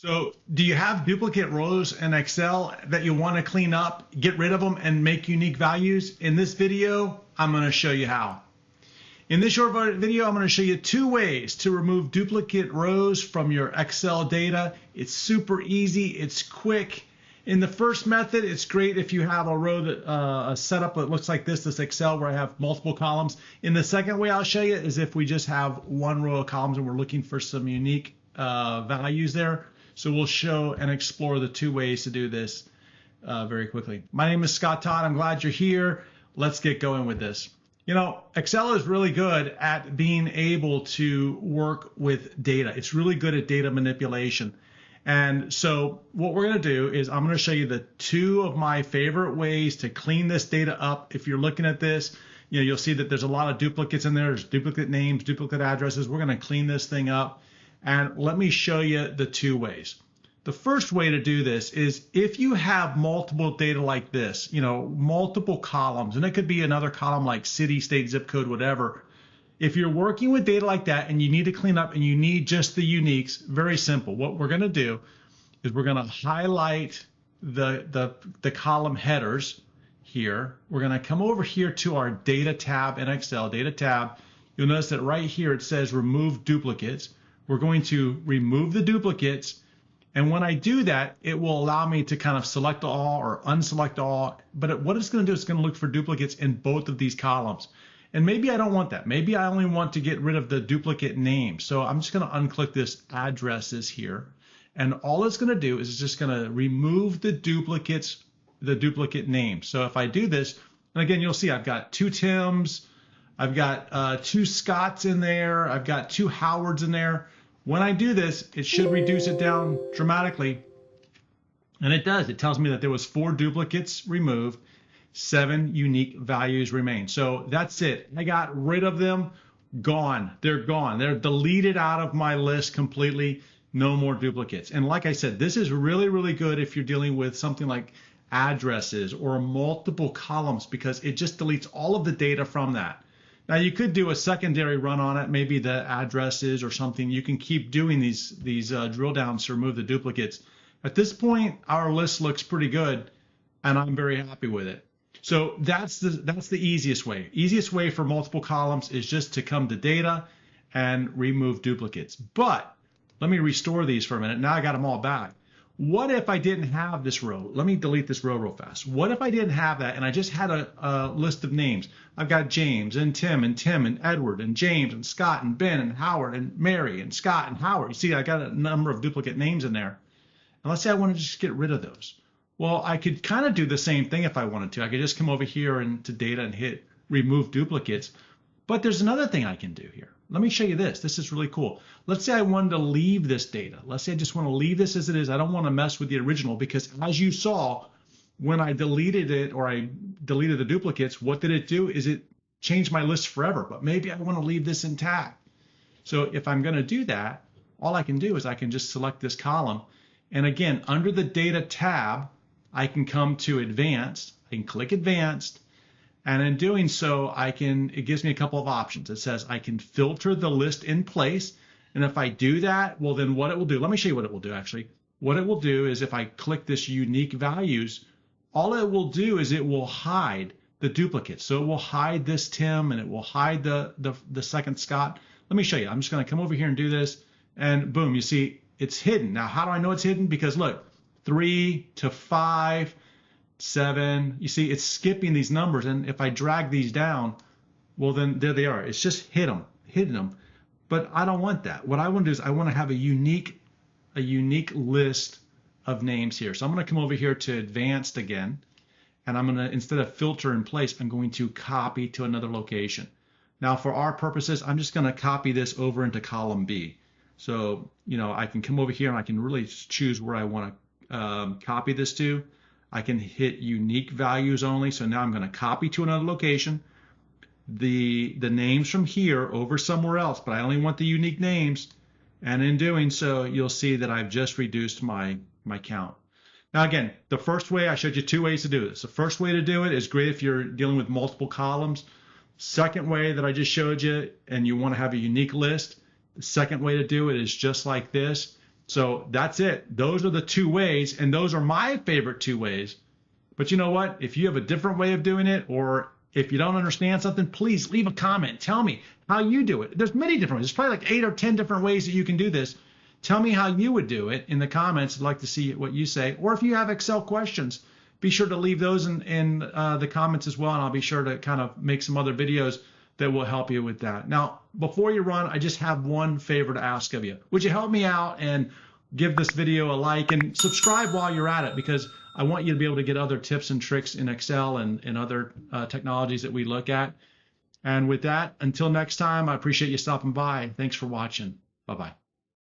So, do you have duplicate rows in Excel that you want to clean up, get rid of them, and make unique values? In this video, I'm going to show you how. In this short video, I'm going to show you two ways to remove duplicate rows from your Excel data. It's super easy, it's quick. In the first method, it's great if you have a row that a setup that looks like this Excel where I have multiple columns. In the second way I'll show you is if we just have one row of columns and we're looking for some unique values there. So we'll show and explore the two ways to do this very quickly. My name is Scott Todd. I'm glad you're here. Let's get going with this. You know, Excel is really good at being able to work with data. It's really good at data manipulation. And so what we're going to do is I'm going to show you the two of my favorite ways to clean this data up. If you're looking at this, you'll see that there's a lot of duplicates in there. There's duplicate names, duplicate addresses. We're going to clean this thing up. And let me show you the two ways. The first way to do this is if you have multiple data like this, multiple columns, and it could be another column like city, state, zip code, whatever. If you're working with data like that and you need to clean up and you need just the uniques, very simple. What we're going to do is we're going to highlight the column headers here. We're going to come over here to our data tab in Excel, data tab. You'll notice that right here it says remove duplicates. We're going to remove the duplicates, and when I do that, it will allow me to kind of select all or unselect all, but what it's going to do is it's going to look for duplicates in both of these columns. And maybe I don't want that. Maybe I only want to get rid of the duplicate name. So I'm just going to unclick this addresses here, and all it's going to do is it's just going to remove the duplicates, the duplicate names. So if I do this, and again, you'll see I've got two Tims, I've got two Scotts in there, I've got two Howards in there. When I do this, it should reduce it down dramatically, and it does. It tells me that there was 4 duplicates removed, 7 unique values remain. So that's it. I got rid of them, gone. They're gone. They're deleted out of my list completely. No more duplicates. And like I said, this is really, really good if you're dealing with something like addresses or multiple columns, because it just deletes all of the data from that. Now you could do a secondary run on it, maybe the addresses or something. You can keep doing these drill downs to remove the duplicates. At this point, our list looks pretty good, and I'm very happy with it. So that's the easiest way. Easiest way for multiple columns is just to come to data and remove duplicates. But let me restore these for a minute. Now I got them all back. What if I didn't have this row? Let me delete this row real fast. What if I didn't have that and I just had a list of names? I've got James and Tim and Edward and James and Scott and Ben and Howard and Mary and Scott and Howard. You see, I got a number of duplicate names in there. And let's say I want to just get rid of those. Well, I could kind of do the same thing if I wanted to. I could just come over here into data and hit remove duplicates. But there's another thing I can do here. Let me show you this. This is really cool. Let's say I wanted to leave this data. Let's say I just want to leave this as it is. I don't want to mess with the original, because as you saw, when I deleted it or I deleted the duplicates, what did it do is it changed my list forever. But maybe I want to leave this intact. So if I'm going to do that, all I can do is I can just select this column. And again, under the data tab, I can come to advanced. I can click advanced. And in doing so, it gives me a couple of options. It says I can filter the list in place. And if I do that, well, then what it will do, let me show you what it will do actually. What it will do is if I click this unique values, all it will do is it will hide the duplicates. So it will hide this Tim and it will hide the second Scott. Let me show you. I'm just going to come over here and do this. And boom, you see it's hidden. Now, how do I know it's hidden? Because look, 3 to 5, 7, you see it's skipping these numbers, and if I drag these down, well, then there they are. It's just hidden them. But I don't want that. What I want to do is I want to have a unique list of names here. So I'm going to come over here to advanced again, and I'm going to, instead of filter in place, I'm going to copy to another location. Now for our purposes, I'm just going to copy this over into column B. So I can come over here and I can really choose where I want to copy this to. I can hit unique values only. So now I'm going to copy to another location the names from here over somewhere else, but I only want the unique names. And in doing so, you'll see that I've just reduced my count. Now again, the first way, I showed you two ways to do this. The first way to do it is great if you're dealing with multiple columns. Second way that I just showed you, and you want to have a unique list, the second way to do it is just like this. So that's it. Those are the two ways, and those are my favorite two ways. But you know what? If you have a different way of doing it, or if you don't understand something, please leave a comment. Tell me how you do it. There's many different ways. There's probably like 8 or 10 different ways that you can do this. Tell me how you would do it in the comments. I'd like to see what you say. Or if you have Excel questions, be sure to leave those in the comments as well, and I'll be sure to kind of make some other videos that will help you with that. Now, before you run, I just have one favor to ask of you. Would you help me out and give this video a like and subscribe while you're at it, because I want you to be able to get other tips and tricks in Excel and other technologies that we look at. And with that, until next time, I appreciate you stopping by. Thanks for watching. Bye-bye.